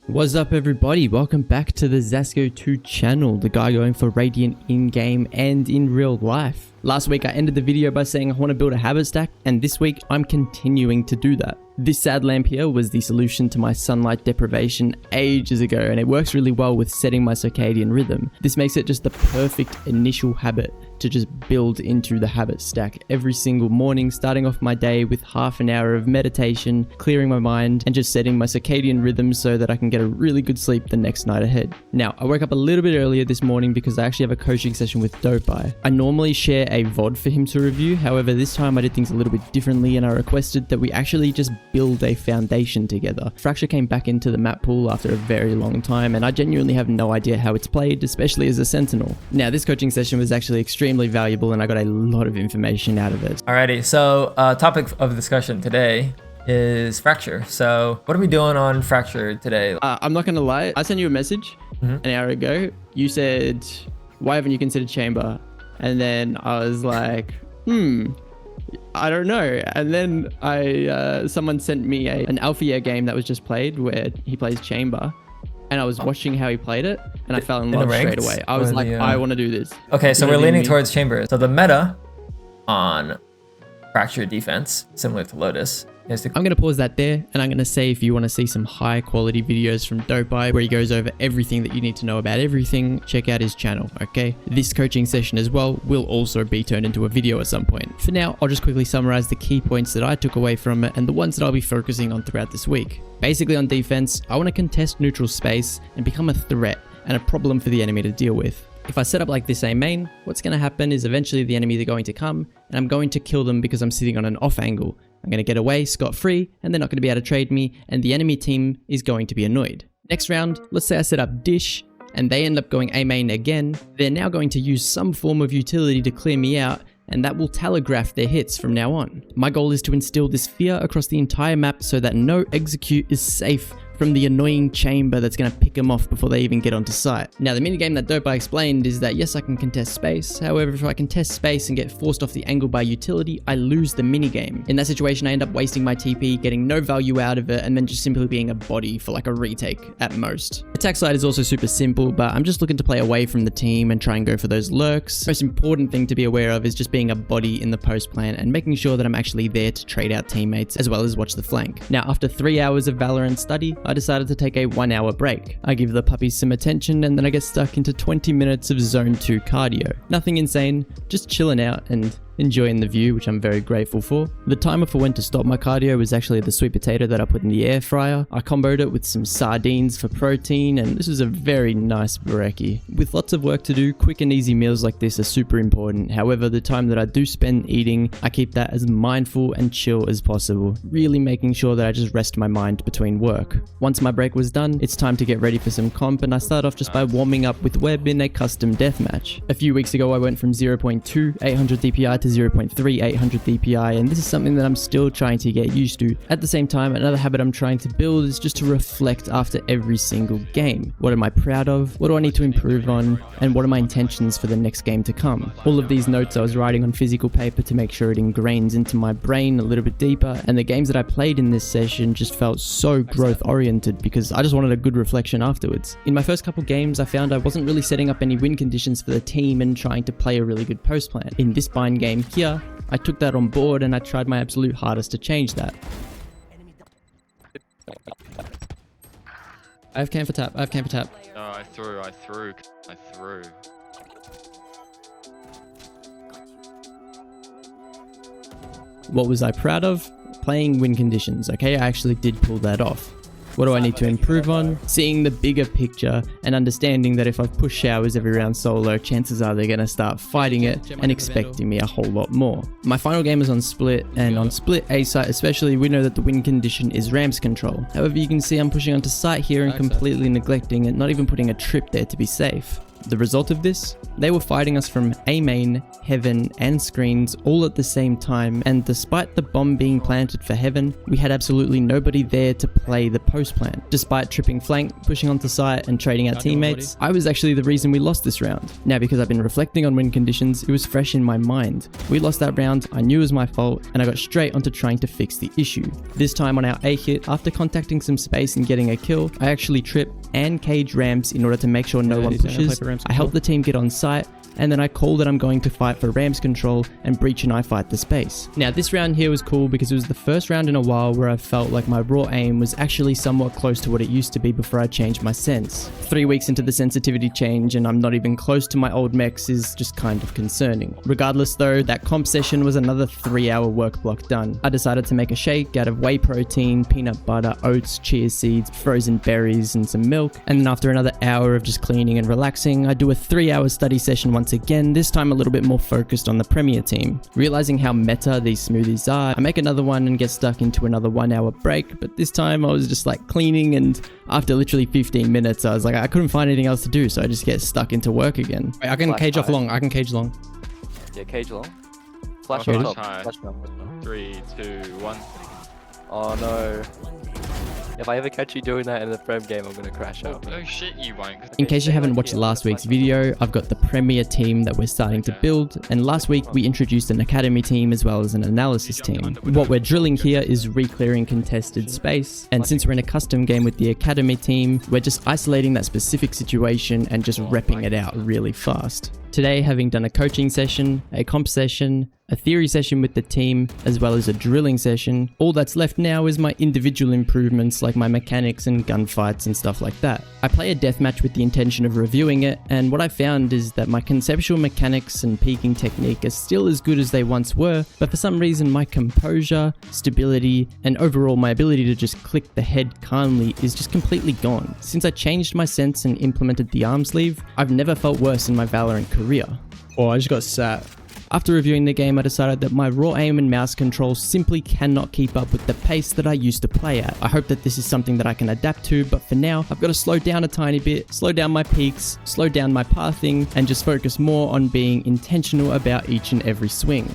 What's up everybody, welcome back to the Zasko.2 channel, the guy going for Radiant in-game and in real life. Last week I ended the video by saying I want to build a habit stack, and this week I'm continuing to do that. This sad lamp here was the solution to my sunlight deprivation ages ago, and it works really well with setting my circadian rhythm. This makes it just the perfect initial habit to just build into the habit stack every single morning, starting off my day with half an hour of meditation, clearing my mind, and just setting my circadian rhythm so that I can get a really good sleep the next night ahead. Now, I woke up a little bit earlier this morning because I actually have a coaching session with Dopai. I normally share a VOD for him to review, however this time I did things a little bit differently and I requested that we actually just build a foundation together. Fracture came back into the map pool after a very long time, and I genuinely have no idea how it's played, especially as a sentinel. Now, this coaching session was actually extremely valuable and I got a lot of information out of it. Alrighty, so topic of discussion today is Fracture. So what are we doing on Fracture today? I'm not gonna lie, I sent you a message an hour ago. You said, why haven't you considered chamber? And then I was like, I don't know. And then someone sent me an Alpha Year game that was just played where he plays chamber, and I was watching how he played it and I fell in love straight away. I was like, I want to do this. Okay, so we're leaning towards chamber. So the meta on Fracture defense, similar to Lotus, is to... I'm going to pause that there, and I'm going to say if you want to see some high quality videos from Dopai where he goes over everything that you need to know about everything, check out his channel, okay? This coaching session as well will also be turned into a video at some point. For now, I'll just quickly summarize the key points that I took away from it and the ones that I'll be focusing on throughout this week. Basically on defense, I want to contest neutral space and become a threat and a problem for the enemy to deal with. If I set up like this A main, what's going to happen is eventually the enemy is going to come and I'm going to kill them because I'm sitting on an off angle. I'm going to get away scot-free and they're not going to be able to trade me, and the enemy team is going to be annoyed. Next round, let's say I set up Dish and they end up going A main again. They're now going to use some form of utility to clear me out, and that will telegraph their hits from now on. My goal is to instill this fear across the entire map so that no execute is safe from the annoying chamber that's going to pick them off before they even get onto site. Now, the minigame that Dopai explained is that yes, I can contest space. However, if I contest space and get forced off the angle by utility, I lose the minigame. In that situation, I end up wasting my TP, getting no value out of it, and then just simply being a body for like a retake at most. Attack side is also super simple, but I'm just looking to play away from the team and try and go for those lurks. Most important thing to be aware of is just being a body in the post plan and making sure that I'm actually there to trade out teammates as well as watch the flank. Now, after 3 hours of Valorant study, I decided to take a 1 hour break. I give the puppies some attention and then I get stuck into 20 minutes of zone 2 cardio. Nothing insane, just chilling out and enjoying the view, which I'm very grateful for. The timer for when to stop my cardio was actually the sweet potato that I put in the air fryer. I comboed it with some sardines for protein, and this was a very nice brekkie. With lots of work to do, quick and easy meals like this are super important. However, the time that I do spend eating, I keep that as mindful and chill as possible, really making sure that I just rest my mind between work. Once my break was done, it's time to get ready for some comp, and I start off just by warming up with Web in a custom deathmatch. A few weeks ago, I went from 0.2 800 DPI to 0.3 800 DPI, and this is something that I'm still trying to get used to. At the same time, another habit I'm trying to build is just to reflect after every single game. What am I proud of? What do I need to improve on? And what are my intentions for the next game to come? All of these notes I was writing on physical paper to make sure it ingrains into my brain a little bit deeper, and the games that I played in this session just felt so growth oriented because I just wanted a good reflection afterwards. In my first couple games, I found I wasn't really setting up any win conditions for the team and trying to play a really good post plan. In this bind game here, I took that on board and I tried my absolute hardest to change that. I have cam for tap, No, I threw. What was I proud of? Playing win conditions, okay? I actually did pull that off. What do I need to improve on? Seeing the bigger picture and understanding that if I push showers every round solo, chances are they're going to start fighting it and expecting me a whole lot more. My final game is on split, and on split A site especially, we know that the win condition is ramps control. However, you can see I'm pushing onto site here and completely neglecting it, not even putting a trip there to be safe. The result of this? They were fighting us from A main, heaven, and screens all at the same time, and despite the bomb being planted for heaven, we had absolutely nobody there to play the post plan. Despite tripping flank, pushing onto site, and trading our teammates, I was actually the reason we lost this round. Now, because I've been reflecting on win conditions, it was fresh in my mind. We lost that round, I knew it was my fault, and I got straight onto trying to fix the issue. This time on our A hit, after contacting some space and getting a kill, I actually trip and cage ramps in order to make sure no one pushes. I help the team get on site, and then I call that I'm going to fight for ramps control, and Breach and I fight the space. Now this round here was cool because it was the first round in a while where I felt like my raw aim was actually somewhat close to what it used to be before I changed my SENS. 3 weeks into the sensitivity change and I'm not even close to my old mechs is just kind of concerning. Regardless though, that comp session was another 3-hour work block done. I decided to make a shake out of whey protein, peanut butter, oats, chia seeds, frozen berries, and some milk, and then after another hour of just cleaning and relaxing, I do a 3-hour study session once again, this time a little bit more focused on the Premier team. Realizing how meta these smoothies are, I make another one and get stuck into another 1-hour break, but this time I was just like cleaning, and after literally 15 minutes I was like, I couldn't find anything else to do, so I just get stuck into work again. Wait, I can cage off long, I can cage long. Yeah, cage long. Flash Flash on top. high. Flash on. 3, 2, 1. Oh no. If I ever catch you doing that in the Prem game, I'm gonna crash out. No shit, you won't. In case you haven't watched last week's video, I've got the Premier team that we're starting to build, and last week we introduced an Academy team as well as an Analysis team. What we're drilling here is re-clearing contested space, and since we're in a custom game with the Academy team, we're just isolating that specific situation and just repping it out really fast. Today, having done a coaching session, a comp session, a theory session with the team, as well as a drilling session, all that's left now is my individual improvements like my mechanics and gunfights and stuff like that. I play a deathmatch with the intention of reviewing it, and what I found is that my conceptual mechanics and peeking technique are still as good as they once were, but for some reason my composure, stability, and overall my ability to just click the head calmly is just completely gone. Since I changed my sense and implemented the arm sleeve, I've never felt worse in my Valorant career. Oh, I just got sat. After reviewing the game, I decided that my raw aim and mouse control simply cannot keep up with the pace that I used to play at. I hope that this is something that I can adapt to, but for now, I've got to slow down a tiny bit, slow down my peaks, slow down my pathing, and just focus more on being intentional about each and every swing.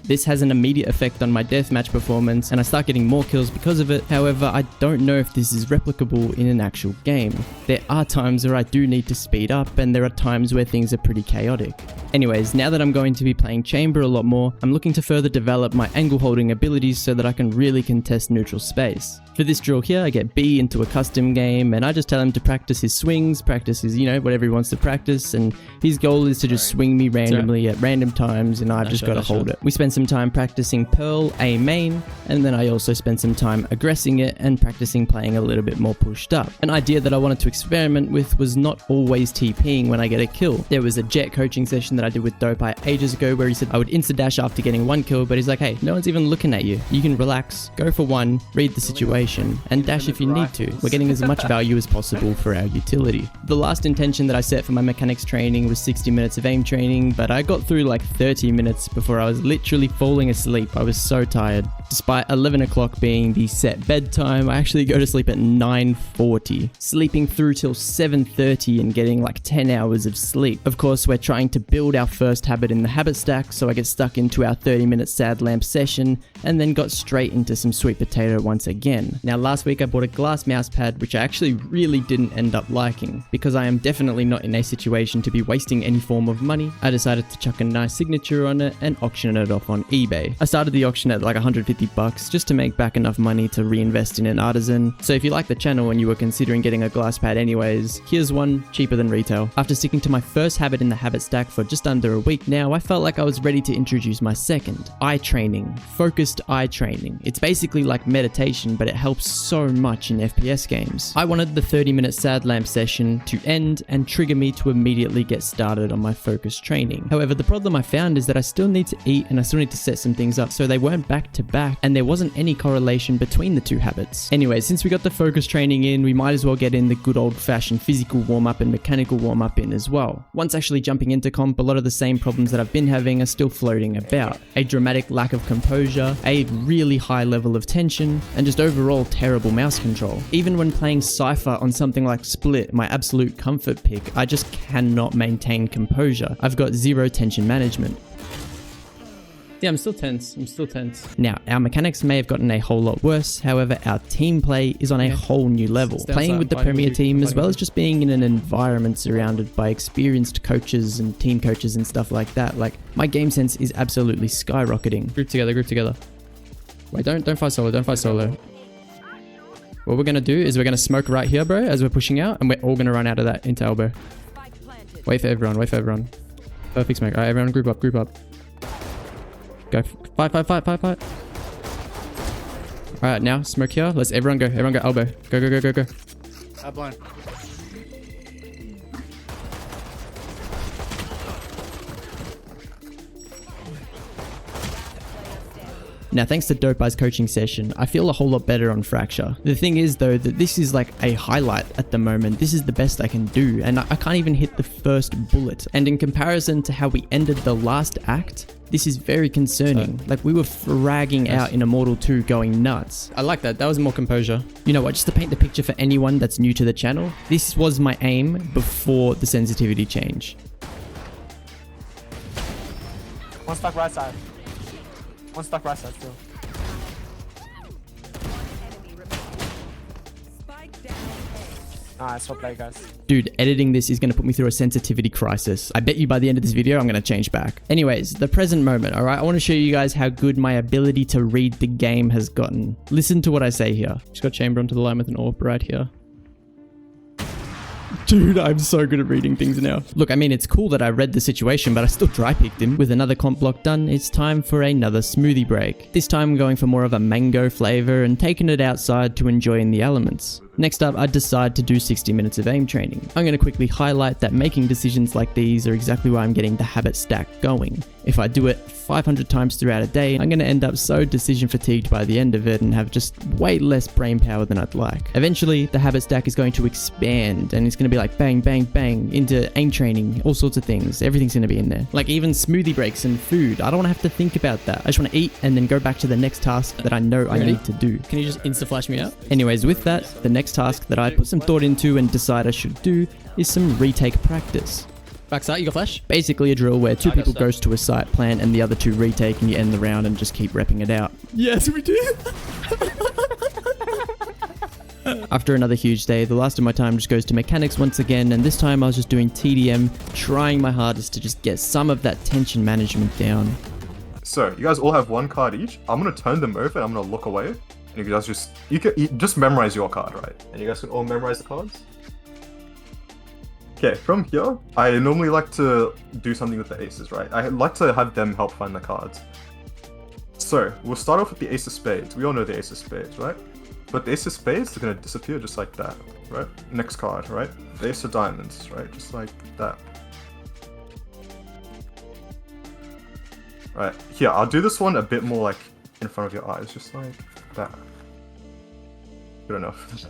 This has an immediate effect on my deathmatch performance, and I start getting more kills because of it. However, I don't know if this is replicable in an actual game. There are times where I do need to speed up, and there are times where things are pretty chaotic. Anyways, now that I'm going to be playing Chamber a lot more, I'm looking to further develop my angle holding abilities so that I can really contest neutral space. For this drill here, I get B into a custom game, and I just tell him to practice his swings, practice his, whatever he wants to practice, and his goal is to just swing me randomly at random times, and I've just got to hold it. We spend some time practicing Pearl A main, and then I also spend some time aggressing it and practicing playing a little bit more pushed up. An idea that I wanted to experiment with was not always TPing when I get a kill. There was a Jet coaching session that I did with Dopai ages ago where he said I would insta-dash after getting 1 kill, but he's like, hey, no one's even looking at you. You can relax, go for 1, read the situation, and dash if you need to. We're getting as much value as possible for our utility. The last intention that I set for my mechanics training was 60 minutes of aim training, but I got through like 30 minutes before I was literally falling asleep. I was so tired. Despite 11 o'clock being the set bedtime, I actually go to sleep at 9:40, sleeping through till 7:30 and getting like 10 hours of sleep. Of course, we're trying to build our first habit in the habit stack, so I get stuck into our 30-minute sad lamp session and then got straight into some sweet potato once again. Now, last week I bought a glass mouse pad, which I actually really didn't end up liking. Because I am definitely not in a situation to be wasting any form of money, I decided to chuck a nice signature on it and auction it off on eBay. I started the auction at like 150 bucks just to make back enough money to reinvest in an artisan. So if you like the channel and you were considering getting a glass pad anyways, here's one cheaper than retail. After sticking to my first habit in the habit stack for just under a week now, I felt like I was ready to introduce my second, eye training, focused eye training. It's basically like meditation, but it helps so much in FPS games. I wanted the 30-minute sad lamp session to end and trigger me to immediately get started on my focused training. However, the problem I found is that I still need to eat and I still still need to set some things up. So they weren't back to back and there wasn't any correlation between the two habits. Anyway, since we got the focus training in, we might as well get in the good old fashioned physical warm up and mechanical warm up in as well. Once actually jumping into comp, a lot of the same problems that I've been having are still floating about. A dramatic lack of composure, a really high level of tension, and just overall terrible mouse control. Even when playing Cypher on something like Split, my absolute comfort pick, I just cannot maintain composure. I've got zero tension management. Yeah, I'm still tense. Now, our mechanics may have gotten a whole lot worse. However, our team play is on a whole new level. Playing with the Premier team, as well as just being in an environment surrounded by experienced coaches and team coaches and stuff like that, like, my game sense is absolutely skyrocketing. Group together. Wait, don't fight solo. What we're gonna do is we're gonna smoke right here, bro, as we're pushing out, and we're all gonna run out of that into elbow. Wait for everyone. Perfect smoke. Alright, everyone group up. Go. Fight. Alright, now smoke here. Let's everyone go elbow. Go. I'm blind. Now, thanks to Dopeye's coaching session, I feel a whole lot better on Fracture. The thing is though, that this is like a highlight at the moment. This is the best I can do, and I can't even hit the first bullet. And in comparison to how we ended the last act, this is very concerning. Like, we were fragging out in Immortal 2 going nuts. I like that. That was more composure. You know what? Just to paint the picture for anyone that's new to the channel, this was my aim before the sensitivity change. One stuck right side. One stuck right side still. Nice, well played, guys. Dude, editing this is going to put me through a sensitivity crisis. I bet you by the end of this video, I'm going to change back. Anyways, the present moment, alright? I want to show you guys how good my ability to read the game has gotten. Listen to what I say here. Just got chamber onto the line with an AWP right here. Dude, I'm so good at reading things now. Look, I mean, it's cool that I read the situation, but I still dry picked him. With another comp block done, it's time for another smoothie break. This time I'm going for more of a mango flavor and taking it outside to enjoy in the elements. Next up, I decide to do 60 minutes of aim training. I'm going to quickly highlight that making decisions like these are exactly why I'm getting the habit stack going. If I do it 500 times throughout a day, I'm going to end up so decision fatigued by the end of it and have just way less brain power than I'd like. Eventually, the habit stack is going to expand and it's going to be like bang, bang, bang into aim training, all sorts of things. Everything's going to be in there. Like even smoothie breaks and food. I don't want to have to think about that. I just want to eat and then go back to the next task that I know I need to do. Can you just insta-flash me out? Anyways, with that, the next task that I put some thought into and decide I should do is some retake practice. Backside, you got flash? Basically a drill where two I got people stuff. goes to a site plan and the other two retake and you end the round and just keep repping it out. Yes, we did. After another huge day, the last of my time just goes to mechanics once again, and this time I was just doing TDM, trying my hardest to just get some of that tension management down. So, you guys all have one card each. I'm gonna turn them over and I'm gonna look away. And you guys just memorize your card, right? And you guys can all memorize the cards. Okay, from here, I normally like to do something with the aces, right? I like to have them help find the cards. So, we'll start off with the ace of spades. We all know the ace of spades, right? But the ace of spades is gonna disappear just like that, right? Next card, right? The ace of diamonds, right? Just like that. Right, here, I'll do this one a bit more like in front of your eyes, just like that. Good enough.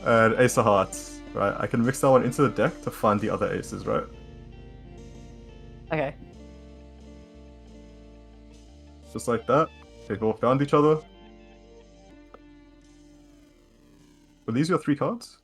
And ace of hearts. Right, I can mix that one into the deck to find the other aces, right? Okay. Just like that. They've all found each other. Were these your 3 cards?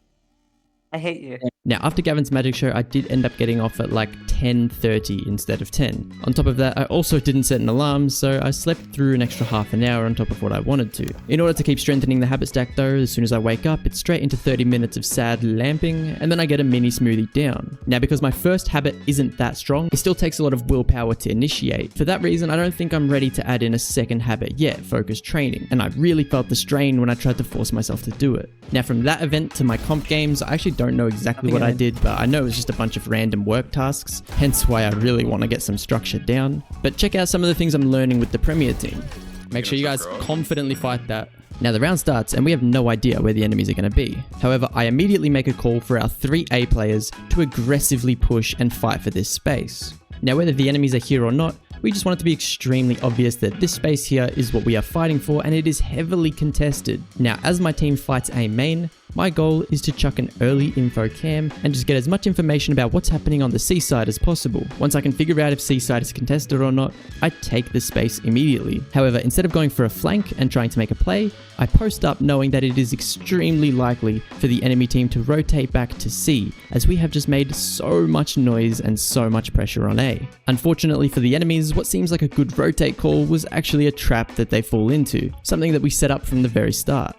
I hate you. Now, after Gavin's magic show, I did end up getting off at like 10:30 instead of 10. On top of that, I also didn't set an alarm, so I slept through an extra half an hour on top of what I wanted to. In order to keep strengthening the habit stack though, as soon as I wake up, it's straight into 30 minutes of sad lamping, and then I get a mini smoothie down. Now, because my first habit isn't that strong, it still takes a lot of willpower to initiate. For that reason, I don't think I'm ready to add in a second habit yet, focus training, and I really felt the strain when I tried to force myself to do it. Now, from that event to my comp games, I actually don't know exactly what I did, but I know it was just a bunch of random work tasks, hence why I really want to get some structure down. But check out some of the things I'm learning with the Premier team. Make sure you guys confidently fight that. Now the round starts and we have no idea where the enemies are going to be. However, I immediately make a call for our 3 A players to aggressively push and fight for this space. Now whether the enemies are here or not, We just want it to be extremely obvious that this space here is what we are fighting for, and it is heavily contested. Now, as my team fights A main, my goal is to chuck an early info cam and just get as much information about what's happening on the C side as possible. Once I can figure out if C side is contested or not, I take the space immediately. However, instead of going for a flank and trying to make a play, I post up knowing that it is extremely likely for the enemy team to rotate back to C, as we have just made so much noise and so much pressure on A. Unfortunately for the enemies, what seems like a good rotate call was actually a trap that they fall into, something that we set up from the very start.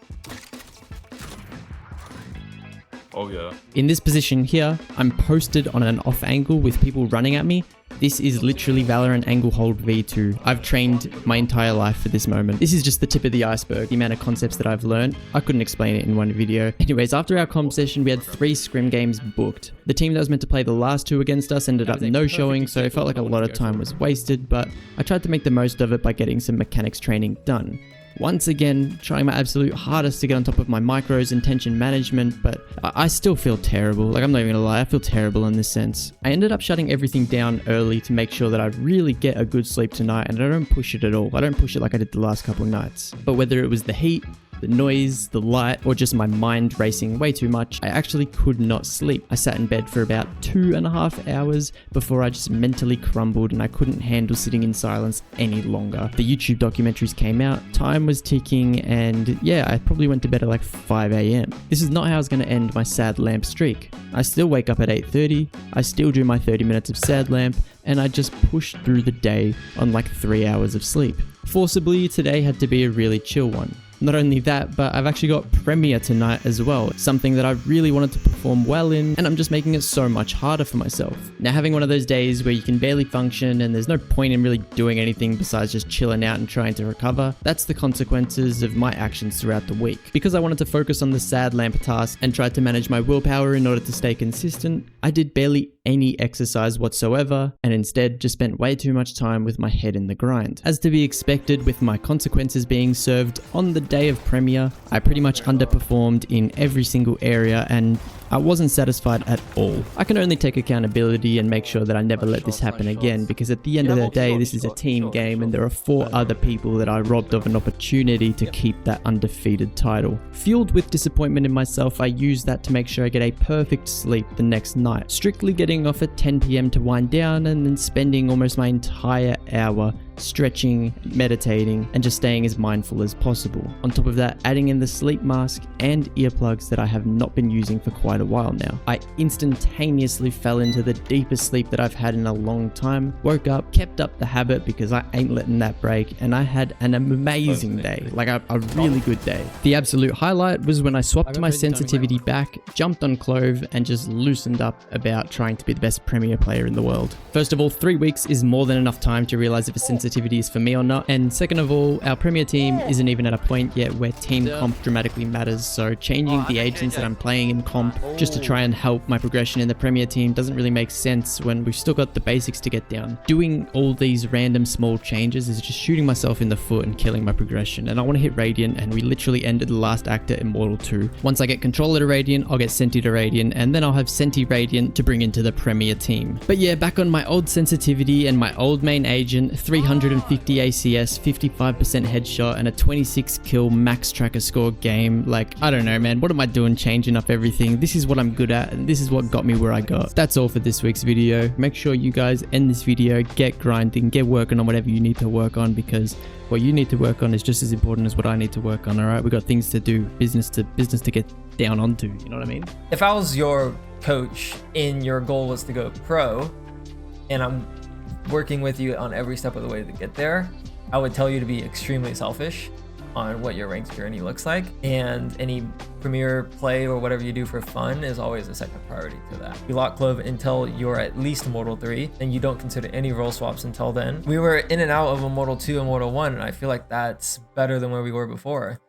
Oh yeah. In this position here, I'm posted on an off angle with people running at me. This is literally Valorant angle hold V2. I've trained my entire life for this moment. This is just the tip of the iceberg, the amount of concepts that I've learned. I couldn't explain it in one video. Anyways, after our comp session, we had 3 scrim games booked. The team that was meant to play the last 2 against us ended up no-showing, so it felt like a lot of time was wasted, but I tried to make the most of it by getting some mechanics training done. Once again, trying my absolute hardest to get on top of my micros and tension management, but I still feel terrible. Like, I'm not even gonna lie, I feel terrible in this sense. I ended up shutting everything down early to make sure that I really get a good sleep tonight, and I don't push it at all. I don't push it like I did the last couple of nights. But whether it was the heat, the noise, the light, or just my mind racing way too much, I actually could not sleep. I sat in bed for about 2.5 hours before I just mentally crumbled and I couldn't handle sitting in silence any longer. The YouTube documentaries came out, time was ticking, and yeah, I probably went to bed at like 5 AM. This is not how I was going to end my sad lamp streak. I still wake up at 8:30, I still do my 30 minutes of sad lamp, and I just pushed through the day on like 3 hours of sleep. Forcibly, today had to be a really chill one. Not only that, but I've actually got Premiere tonight as well, something that I really wanted to perform well in, and I'm just making it so much harder for myself. Now, having one of those days where you can barely function and there's no point in really doing anything besides just chilling out and trying to recover, that's the consequences of my actions throughout the week. Because I wanted to focus on the sad lamp task and tried to manage my willpower in order to stay consistent, I did barely any exercise whatsoever, and instead just spent way too much time with my head in the grind. As to be expected, with my consequences being served on the day of Premiere, I pretty much underperformed in every single area, and I wasn't satisfied at all. I can only take accountability and make sure that I never let this happen again, because at the end of the day, this is a team game and there are 4 other people that I robbed of an opportunity to keep that undefeated title. Fueled with disappointment in myself, I used that to make sure I get a perfect sleep the next night, strictly getting off at 10 PM to wind down and then spending almost my entire hour stretching, meditating, and just staying as mindful as possible. On top of that, adding in the sleep mask and earplugs that I have not been using for quite a while now. I instantaneously fell into the deepest sleep that I've had in a long time, woke up, kept up the habit because I ain't letting that break, and I had an amazing day, like a really good day. The absolute highlight was when I swapped my sensitivity back, jumped on Clove, and just loosened up about trying to be the best Premier player in the world. First of all, 3 weeks is more than enough time to realize if a sensitivity is for me or not, and second of all, our Premier team isn't even at a point yet where team comp dramatically matters, so changing the agents that I'm playing in comp just to try and help my progression in the Premier team doesn't really make sense when we've still got the basics to get down. Doing all these random small changes is just shooting myself in the foot and killing my progression, and I want to hit Radiant, and we literally ended the last act at Immortal 2. Once I get Controller to Radiant, I'll get Senti to Radiant, and then I'll have Senti Radiant to bring into the Premier team. But yeah, back on my old sensitivity and my old main agent, 350 ACS, 55% headshot, and a 26 kill max tracker score game. Like, I don't know, man, what am I doing changing up everything? This is what I'm good at, and this is what got me where I got. That's all for this week's video. Make sure you guys end this video, get grinding, get working on whatever you need to work on, because what you need to work on is just as important as what I need to work on, alright? We got things to do, business to get down onto, you know what I mean? If I was your coach and your goal was to go pro, and I'm working with you on every step of the way to get there, I would tell you to be extremely selfish on what your ranked journey looks like, and any Premier play or whatever you do for fun is always a second priority to that. You lock Clove until you're at least Immortal 3, and you don't consider any role swaps until then. We were in and out of Immortal 2, Immortal 1, and I feel like that's better than where we were before.